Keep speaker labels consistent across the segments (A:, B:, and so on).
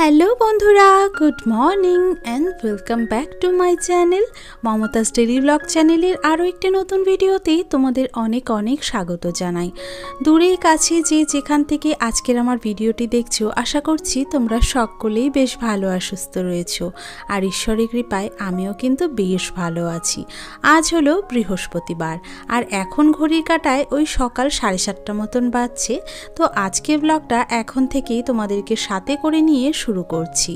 A: Hello বন্ধুরা, good morning and welcome back to my channel Mumtaz daily blog চ্যানেলের আরও একটি নতুন ভিডিওতে তোমাদের অনেক অনেক স্বাগত জানাই। দূরে কাছে যে যেখান থেকে আজকের আমার ভিডিওটি দেখছো, আশা করছি তোমরা সকলেই বেশ ভালো আর সুস্থ রয়েছো। আর ঈশ্বরের কৃপায় আমিও কিন্তু বেশ ভালো আছি। আজ হলো বৃহস্পতিবার আর এখন ঘড়ির কাঁটায় ওই সকাল 7:30 মতন বাজছে। তো আজকে ব্লগটা এখন থেকেই তোমাদেরকে সাথে করে নিয়ে শুরু করছি।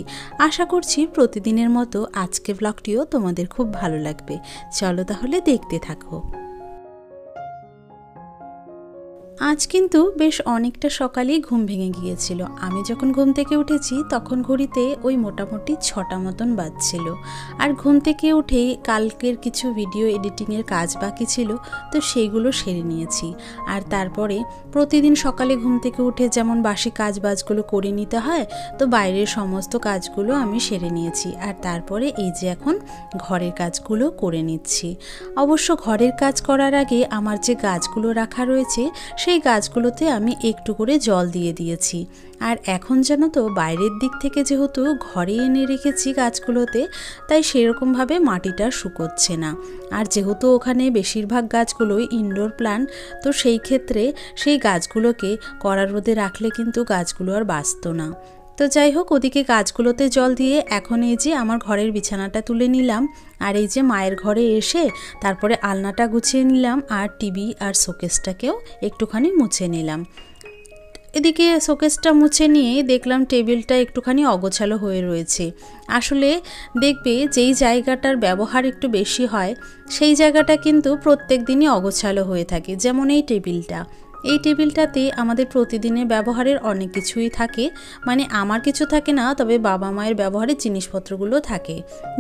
A: আশা করছি প্রতিদিনের মতো আজকে ব্লগটিও তোমাদের খুব ভালো লাগবে। চলো তাহলে দেখতে থাকো। আজ কিন্তু বেশ অনেকটা সকালেই ঘুম ভেঙে গিয়েছিল। আমি যখন ঘুম থেকে উঠেছি তখন ঘড়িতে ওই মোটামুটি 6টা মতন বাজছিল। আর ঘুম থেকে উঠেই কালকের কিছু ভিডিও এডিটিংয়ের কাজ বাকি ছিল, তো সেইগুলো সেরে নিয়েছি। আর তারপরে প্রতিদিন সকালে ঘুম থেকে উঠে যেমন বাসি কাজবাজগুলো করে নিতে হয়, তো বাইরের সমস্ত কাজগুলো আমি সেরে নিয়েছি। আর তারপরে এই যে এখন ঘরের কাজগুলো করে নিচ্ছি। অবশ্য ঘরের কাজ করার আগে আমার যে গাছগুলো রাখা রয়েছে সেই গাছগুলোতে আমি একটু করে জল দিয়ে দিয়েছি। আর এখন জানো তো, বাইরের দিক থেকে যেহেতু ঘরে এনে রেখেছি গাছগুলোতে, তাই সেরকমভাবে মাটিটা শুকোচ্ছে না। আর যেহেতু ওখানে বেশিরভাগ গাছগুলোই ইনডোর প্ল্যান্ট, তো সেই ক্ষেত্রে সেই গাছগুলোকে কড়া রোদে রাখলে কিন্তু গাছগুলো আর বাঁচত না। তো যাই হোক, ওদিকে গাছগুলোতে জল দিয়ে এখন এই যে আমার ঘরের বিছানাটা তুলে নিলাম। আর এই যে মায়ের ঘরে এসে তারপরে আলনাটা গুছিয়ে নিলাম, আর টিভি আর শোকেসটাকেও একটুখানি মুছে নিলাম। এদিকে শোকেসটা মুছে নিয়ে দেখলাম টেবিলটা একটুখানি অগোছালো হয়ে রয়েছে। আসলে দেখবে যেই জায়গাটার ব্যবহার একটু বেশি হয় সেই জায়গাটা কিন্তু প্রত্যেক দিনই অগোছালো হয়ে থাকে। যেমন এই টেবিলটাতে আমাদের প্রতিদিনের ব্যবহারের অনেক কিছুই থাকে। মানে আমার কিছু থাকে না, তবে বাবা মায়ের ব্যবহারের জিনিসপত্রগুলো থাকে।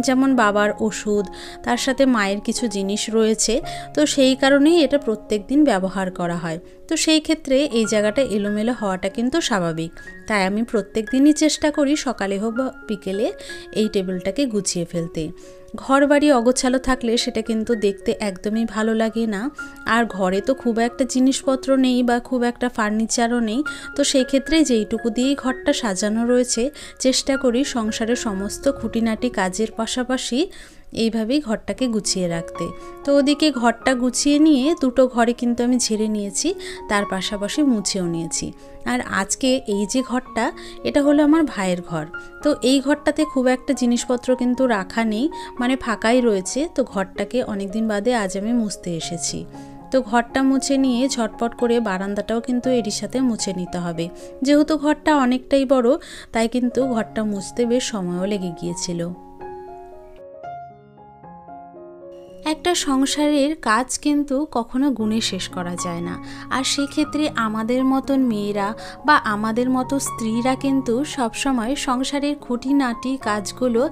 A: যেমন বাবার ওষুধ, তার সাথে মায়ের কিছু জিনিস রয়েছে, তো সেই কারণেই এটা প্রত্যেক দিন ব্যবহার করা হয়। তো সেই ক্ষেত্রে এই জায়গাটা এলোমেলো হওয়াটা কিন্তু স্বাভাবিক। তাই আমি প্রত্যেক দিনই চেষ্টা করি সকালে হোক বা বিকেলে এই টেবিলটাকে গুছিয়ে ফেলতে। ঘর বাড়ি অগোছালো থাকলে সেটা কিন্তু দেখতে একদমই ভালো লাগে না। আর ঘরে তো খুব একটা জিনিসপত্র নেই বা খুব একটা ফার্নিচারও নেই, তো সেই ক্ষেত্রে যেইটুকু দিয়েই ঘরটা সাজানো রয়েছে চেষ্টা করি সংসারের সমস্ত খুঁটিনাটি কাজের পাশাপাশি এইভাবেই ঘরটাকে গুছিয়ে রাখতে। তো ওদিকে ঘরটা গুছিয়ে নিয়ে দুটো ঘরে কিন্তু আমি ঝেড়ে নিয়েছি, তার পাশাপাশি মুছেও নিয়েছি। আর আজকে এই যে ঘরটা, এটা হলো আমার ভাইয়ের ঘর। তো এই ঘরটাতে খুব একটা জিনিসপত্র কিন্তু রাখা নেই, মানে ফাঁকাই রয়েছে। তো ঘরটাকে অনেকদিন বাদে আজ আমি মুছতে এসেছি। তো ঘরটা মুছে নিয়ে ঝটপট করে বারান্দাটাও কিন্তু এরই সাথে মুছে নিতে হবে। যেহেতু ঘরটা অনেকটাই বড়, তাই কিন্তু ঘরটা মুছতে বেশ সময়ও লেগে গিয়েছিল। একটা সংসারের কাজ কিন্তু কখনো গুণে শেষ করা যায় না। আর সেক্ষেত্রে আমাদের মতন মেয়েরা বা আমাদের মতো স্ত্রীরা কিন্তু সবসময় সংসারের খুঁটিনাটি কাজগুলো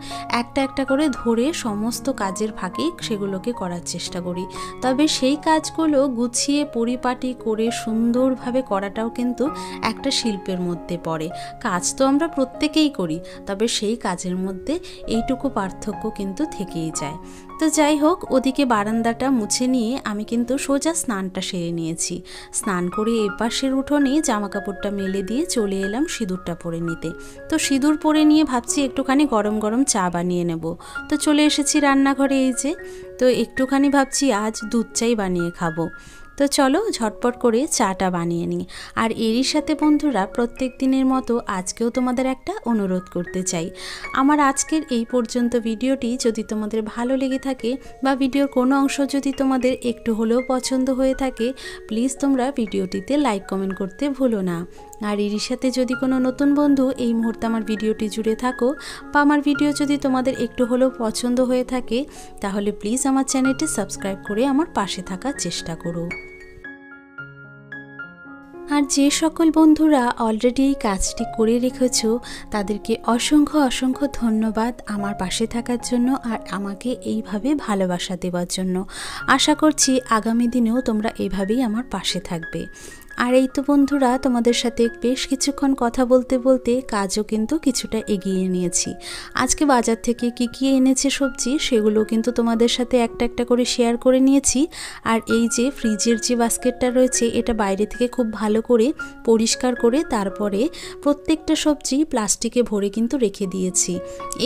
A: একটা একটা করে ধরে সমস্ত কাজের ফাঁকে সেগুলোকে করার চেষ্টা করি। তবে সেই কাজগুলো গুছিয়ে পরিপাটি করে সুন্দরভাবে করাটাও কিন্তু একটা শিল্পের মধ্যে পড়ে। কাজ তো আমরা প্রত্যেকেই করি, তবে সেই কাজের মধ্যে এইটুকু পার্থক্য কিন্তু থেকেই যায়। তো যাই হোক, ওদিকে বারান্দাটা মুছে নিয়ে আমি কিন্তু সোজা স্নানটা সেরে নিয়েছি। স্নান করে এপাশের উঠোনে জামা কাপড়টা মেলে দিয়ে চলে এলাম সিঁদুরটা পরে নিতে। তো সিঁদুর পরে নিয়ে ভাবছি একটুখানি গরম গরম চা বানিয়ে নেব। তো চলে এসেছি রান্নাঘরে। এই যে তো একটুখানি ভাবছি আজ দুধ চাই বানিয়ে খাবো। তো চলো ঝটপট করে চাটা বানিয়ে নিই। আর এরই সাথে বন্ধুরা, প্রত্যেক দিনের মতো আজকেও তোমাদের একটা অনুরোধ করতে চাই। আমার আজকের এই পর্যন্ত ভিডিওটি যদি তোমাদের ভালো লেগে থাকে বা ভিডিওর কোনো অংশ যদি তোমাদের একটু হলেও পছন্দ হয়ে থাকে, প্লিজ তোমরা ভিডিওটিতে লাইক কমেন্ট করতে ভুলো না। আর এরই সাথে যদি কোনো নতুন বন্ধু এই মুহূর্তে আমার ভিডিওটি জুড়ে থাকো বা আমার ভিডিও যদি তোমাদের একটু হলেও পছন্দ হয়ে থাকে, তাহলে প্লিজ আমার চ্যানেলটি সাবস্ক্রাইব করে আমার পাশে থাকার চেষ্টা করো। আর যে সকল বন্ধুরা অলরেডি এই কাজটি করে রেখেছো, তাদেরকে অসংখ্য অসংখ্য ধন্যবাদ আমার পাশে থাকার জন্য আর আমাকে এইভাবে ভালোবাসা দেওয়ার জন্য। আশা করছি আগামী দিনেও তোমরা এইভাবেই আমার পাশে থাকবে। আর এই তো বন্ধুরা, তোমাদের সাথে বেশ কিছুক্ষণ কথা বলতে বলতে কাজও কিন্তু কিছুটা এগিয়ে নিয়েছি। আজকে বাজার থেকে কি কি এনেছে সবজি সেগুলো কিন্তু তোমাদের সাথে একটা একটা করে শেয়ার করে নিয়েছি। আর এই যে ফ্রিজের যে বাস্কেটটা রয়েছে, এটা বাইরে থেকে খুব ভালো করে পরিষ্কার করে তারপরে প্রত্যেকটা সবজি প্লাস্টিকে ভরে কিন্তু রেখে দিয়েছি।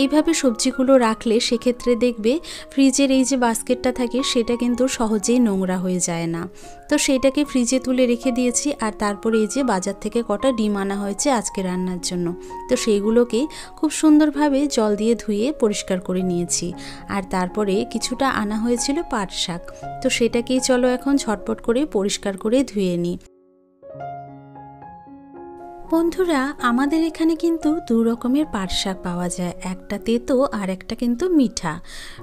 A: এইভাবে সবজিগুলো রাখলে সেক্ষেত্রে দেখবে ফ্রিজের এই যে বাস্কেটটা থাকে সেটা কিন্তু সহজেই নোংরা হয়ে যায় না। তো সেটাকে ফ্রিজে তুলে রেখে দিয়েছি। আর তারপরে এই যে বাজার থেকে কটা ডিম আনা হয়েছে আজকে রান্নার জন্য, তো সেইগুলোকে খুব সুন্দরভাবে জল দিয়ে ধুয়ে পরিষ্কার করে নিয়েছি। আর তারপরে কিছুটা আনা হয়েছিল পাট শাক, তো সেটাকেই চলো এখন ঝটপট করে পরিষ্কার করে ধুয়ে নিই। বন্ধুরা, আমাদের এখানে কিন্তু দু রকমের পাট শাক পাওয়া যায়, একটা তেতো আর একটা কিন্তু মিঠা।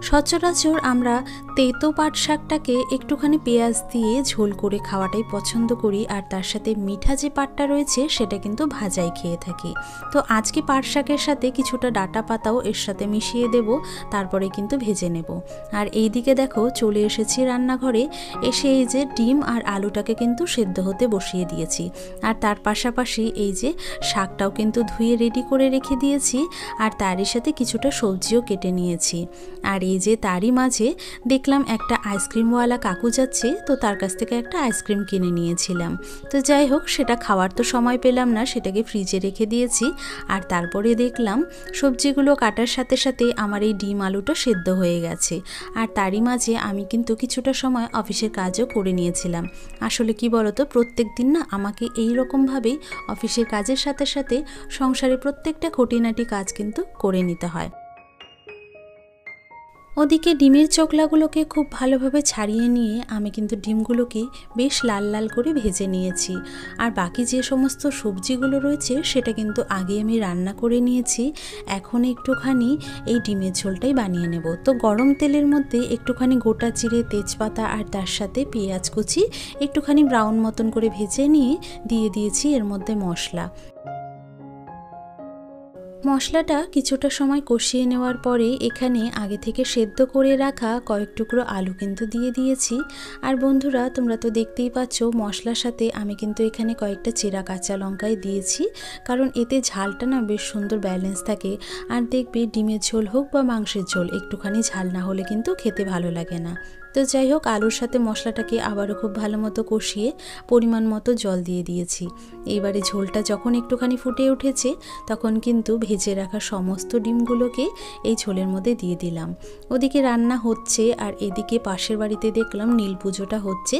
A: সচরাচর আমরা তেতো পাট শাকটাকে একটুখানি পেঁয়াজ দিয়ে ঝোল করে খাওয়াটাই পছন্দ করি, আর তার সাথে মিঠা যে পাটটা রয়েছে সেটা কিন্তু ভাজাই খেয়ে থাকি। তো আজকে পাট শাকের সাথে কিছুটা ডাঁটা পাতাও এর সাথে মিশিয়ে দেব, তারপরে কিন্তু ভেজে নেব। আর এই দিকে দেখো চলে এসেছি রান্নাঘরে, এসে এই যে ডিম আর আলুটাকে কিন্তু সেদ্ধ হতে বসিয়ে দিয়েছি। আর তার পাশাপাশি এই যে শাকটাও কিন্তু ধুয়ে রেডি করে রেখে দিয়েছি, আর তারই সাথে কিছুটা সবজিও কেটে নিয়েছি। আর এই যে তারই মাঝে দেখলাম একটা আইসক্রিমওয়ালা কাকু যাচ্ছে, তো তার কাছ থেকে একটা আইসক্রিম কিনে নিয়েছিলাম। তো যাই হোক, সেটা খাওয়ার তো সময় পেলাম না, সেটাকে ফ্রিজে রেখে দিয়েছি। আর তারপরে দেখলাম সবজিগুলো কাটার সাথে সাথে আমার এই ডিম আলুটা সেদ্ধ হয়ে গেছে। আর তারই মাঝে আমি কিন্তু কিছুটা সময় অফিসের কাজও করে নিয়েছিলাম। আসলে কি বলতো, প্রত্যেক দিন না আমাকে এই রকমভাবেই অফিসের কাজের সাথে সাথে সংসারে প্রত্যেকটা খুঁটিনাটি কাজ কিন্তু করে নিতে হয়। ওদিকে ডিমের চোকলাগুলোকে খুব ভালোভাবে ছাড়িয়ে নিয়ে আমি কিন্তু ডিমগুলোকে বেশ লাল লাল করে ভেজে নিয়েছি। আর বাকি যে সমস্ত সবজিগুলো রয়েছে সেটা কিন্তু আগে আমি রান্না করে নিয়েছি। এখন একটুখানি এই ডিমের ঝোলটাই বানিয়ে নেব। তো গরম তেলের মধ্যে একটুখানি গোটা জিরে, তেজপাতা আর তার সাথে পেঁয়াজ কুচি একটুখানি ব্রাউন মতন করে ভেজে নিয়ে দিয়ে দিয়েছি এর মধ্যে মশলা। মশলাটা কিছুটা সময় কষিয়ে নেওয়ার পরে এখানে আগে থেকে সেদ্ধ করে রাখা কয়েক টুকরো আলু কিন্তু দিয়ে দিয়েছি। আর বন্ধুরা, তোমরা তো দেখতেই পাচ্ছ মশলার সাথে আমি কিন্তু এখানে কয়েকটা চেরা কাঁচা লঙ্কাই দিয়েছি, কারণ এতে ঝালটা না বেশ সুন্দর ব্যালেন্স থাকে। আর দেখবে ডিমের ঝোল হোক বা মাংসের ঝোল, একটুখানি ঝাল না হলে কিন্তু খেতে ভালো লাগে না। তো যাই হোক, আলুর সাথে মশলাটাকে আবারও খুব ভালো মতো কষিয়ে পরিমাণ মতো জল দিয়ে দিয়েছি। এইবারে ঝোলটা যখন একটুখানি ফুটে উঠেছে তখন কিন্তু ভেজে রাখা সমস্ত ডিমগুলোকে এই ঝোলের মধ্যে দিয়ে দিলাম। ওদিকে রান্না হচ্ছে আর এদিকে পাশের বাড়িতে দেখলাম নীল পুজোটা হচ্ছে,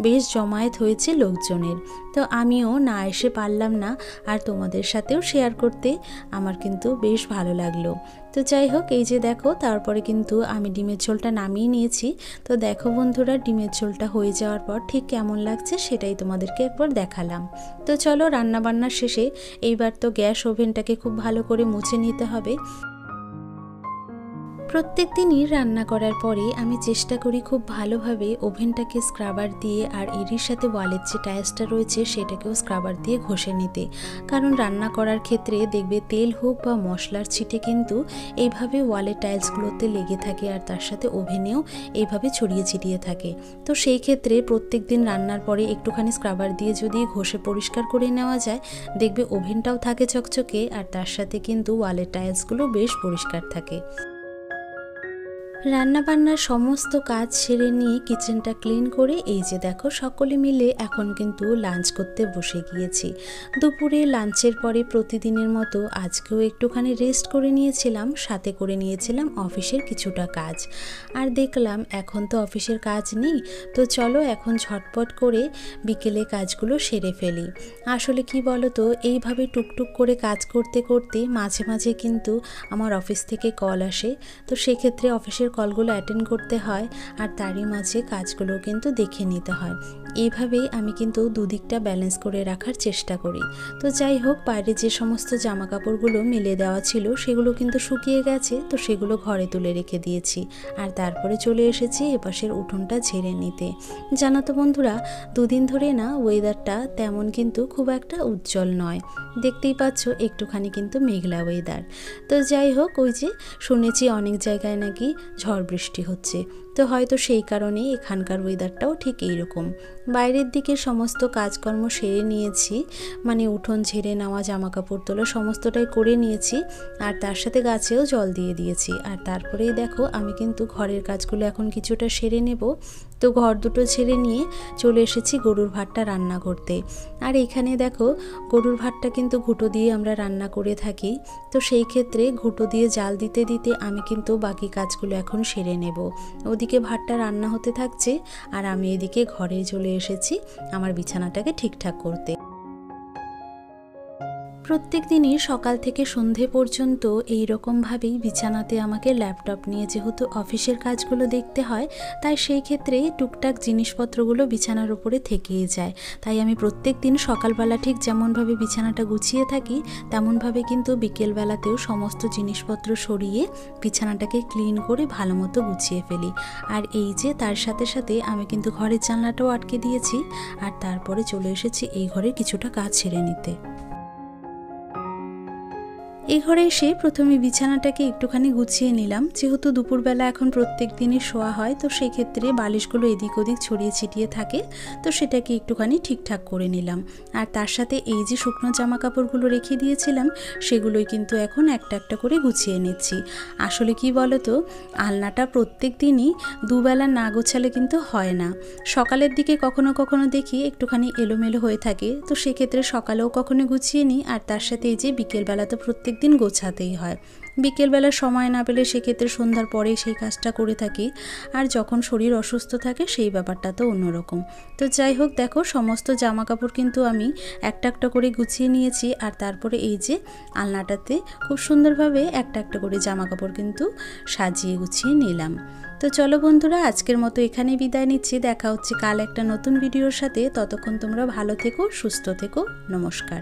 A: বেশ জমায়েত হয়েছে লোকজনের। তো আমিও না এসে পারলাম না, আর তোমাদের সাথেও শেয়ার করতে আমার কিন্তু বেশ ভালো লাগলো। তো যাই হোক, এই যে দেখো তারপরে কিন্তু আমি ডিমের ঝোলটা নামিয়ে নিয়েছি। তো দেখো বন্ধুরা, ডিমের ঝোলটা হয়ে যাওয়ার পর ঠিক কেমন লাগছে সেটাই তোমাদেরকে একবার দেখালাম। তো চলো, রান্নাবান্না শেষে এইবার তো গ্যাস ওভেনটাকে খুব ভালো করে মুছে নিতে হবে। প্রত্যেক দিনই রান্না করার পরে আমি চেষ্টা করি খুব ভালোভাবে ওভেনটাকে স্ক্রাবার দিয়ে আর এরই সাথে ওয়ালের যে টাইলসটা রয়েছে সেটাকেও স্ক্রাবার দিয়ে ঘষে নিতে। কারণ রান্না করার ক্ষেত্রে দেখবে তেল হোক বা মশলার ছিটে কিন্তু এইভাবে ওয়ালের টাইলসগুলোতে লেগে থাকে, আর তার সাথে ওভেনেও এইভাবে ছড়িয়ে ছিটিয়ে থাকে। তো সেই ক্ষেত্রে প্রত্যেক দিন রান্নার পরে একটুখানি স্ক্রাবার দিয়ে যদি ঘষে পরিষ্কার করে নেওয়া যায়, দেখবে ওভেনটাও থাকে চকচকে, আর তার সাথে কিন্তু ওয়ালের টাইলসগুলো বেশ পরিষ্কার থাকে। রান্নাবান্নার সমস্ত কাজ সেরে নিয়ে কিচেনটা ক্লিন করে এই যে দেখো সকলে মিলে এখন কিন্তু লাঞ্চ করতে বসে গিয়েছি। দুপুরে লাঞ্চের পরে প্রতিদিনের মতো আজকেও একটুখানি রেস্ট করে নিয়েছিলাম, সাথে করে নিয়েছিলাম অফিসের কিছুটা কাজ। আর দেখলাম এখন তো অফিসের কাজ নেই, তো চলো এখন ঝটপট করে বিকেলে কাজগুলো সেরে ফেলি। আসলে কি বলো তো, এইভাবে টুকটুক করে কাজ করতে করতে মাঝে মাঝে কিন্তু আমার অফিস থেকে কল আসে, তো সেক্ষেত্রে অফিসের কলগুলো অ্যাটেন্ড করতে হয়, আর তারই মাঝে কাজগুলো কিন্তু দেখে নিতে হয়। এইভাবেই আমি কিন্তু দুদিকটা ব্যালেন্স করে রাখার চেষ্টা করি। তো যাই হোক, বাইরে যে সমস্ত জামা কাপড়গুলো মেলে দেওয়া ছিল সেগুলো কিন্তু শুকিয়ে গেছে, তো সেগুলো ঘরে তুলে রেখে দিয়েছি। আর তারপরে চলে এসেছি এপাশের উঠোনটা ঝেড়ে নিতে। জানো তো বন্ধুরা, দুদিন ধরে না ওয়েদারটা তেমন কিন্তু খুব একটা উজ্জ্বল নয়, দেখতেই পাচ্ছ একটুখানি কিন্তু মেঘলা ওয়েদার। তো যাই হোক, ওই যে শুনেছি অনেক জায়গায় নাকি ঝড় বৃষ্টি হচ্ছে, তো হয়তো সেই কারণেই এখানকার ওয়েদারটাও ঠিক এইরকম। বাইরের দিকে সমস্ত কাজকর্ম সেরে নিয়েছি, মানে উঠোন ঝেড়ে নেওয়া, জামা কাপড় তোলা সমস্তটাই করে নিয়েছি, আর তার সাথে গাছেও জল দিয়ে দিয়েছি। আর তারপরেই দেখো আমি কিন্তু ঘরের কাজগুলো এখন কিছুটা সেরে নেব। তো ঘর দুটো ছেড়ে নিয়ে চলে এসেছি গরুর ভাতটা রান্না করতে। আর এখানে দেখো গরুর ভাতটা কিন্তু ঘুঁটো দিয়ে আমরা রান্না করে থাকি, তো সেই ক্ষেত্রে ঘুঁটো দিয়ে জাল দিতে দিতে আমি কিন্তু বাকি কাজগুলো এখন সেরে নেব। ওদিকে ভাতটা রান্না হতে থাকছে আর আমি এদিকে ঘরে চলে এসেছি আমার বিছানাটাকে ঠিকঠাক করতে। প্রত্যেক দিনই সকাল থেকে সন্ধে পর্যন্ত এই রকমভাবেই বিছানাতে আমাকে ল্যাপটপ নিয়ে যেহেতু অফিসের কাজগুলো দেখতে হয়, তাই সেই ক্ষেত্রে টুকটাক জিনিসপত্রগুলো বিছানার উপরে থেকেই যায়। তাই আমি প্রত্যেক দিন সকালবেলা ঠিক যেমনভাবে বিছানাটা গুছিয়ে থাকি, তেমনভাবে কিন্তু বিকেলবেলাতেও সমস্ত জিনিসপত্র সরিয়ে বিছানাটাকে ক্লিন করে ভালো মতো গুছিয়ে ফেলি। আর এই যে তার সাথে সাথে আমি কিন্তু ঘরের জানলাটাও আটকে দিয়েছি, আর তারপরে চলে এসেছি এই ঘরের কিছুটা কাজ ছেড়ে নিতে। এই ঘরে এসে প্রথমে বিছানাটাকে একটুখানি গুছিয়ে নিলাম। যেহেতু দুপুরবেলা এখন প্রত্যেক দিনই শোয়া হয়, তো সেই ক্ষেত্রে বালিশগুলো এদিক ওদিক ছড়িয়ে ছিটিয়ে থাকে, তো সেটাকে একটুখানি ঠিকঠাক করে নিলাম। আর তার সাথে এই যে শুকনো জামা কাপড়গুলো রেখে দিয়েছিলাম, সেগুলোই কিন্তু এখন একটা একটা করে গুছিয়ে নিচ্ছি। আসলে কি বলো তো, আলনাটা প্রত্যেক দিনই দুবেলা না গোছালে কিন্তু হয় না। সকালের দিকে কখনো কখনো দেখি একটুখানি এলোমেলো হয়ে থাকে, তো সেক্ষেত্রে সকালেও কখনো গুছিয়ে নিই। আর তার সাথে এই যে বিকেলবেলা তো প্রত্যেক দিন গোছাতেই হয়। বিকেলবেলা সময় না পেলে সেক্ষেত্রে সন্ধ্যার পরেই সেই কাজটা করে থাকি। আর যখন শরীর অসুস্থ থাকে সেই ব্যাপারটা তো অন্যরকম। তো যাই হোক, দেখো সমস্ত জামা কাপড় কিন্তু আমি একটা একটা করে গুছিয়ে নিয়েছি। আর তারপরে এই যে আলনাটাতে খুব সুন্দরভাবে একটা একটা করে জামা কাপড় কিন্তু সাজিয়ে গুছিয়ে নিলাম। তো চলো বন্ধুরা, আজকের মতো এখানেই বিদায় নিচ্ছি। দেখা হচ্ছে কাল একটা নতুন ভিডিওর সাথে। ততক্ষণ তোমরা ভালো থেকো, সুস্থ থেকো। নমস্কার।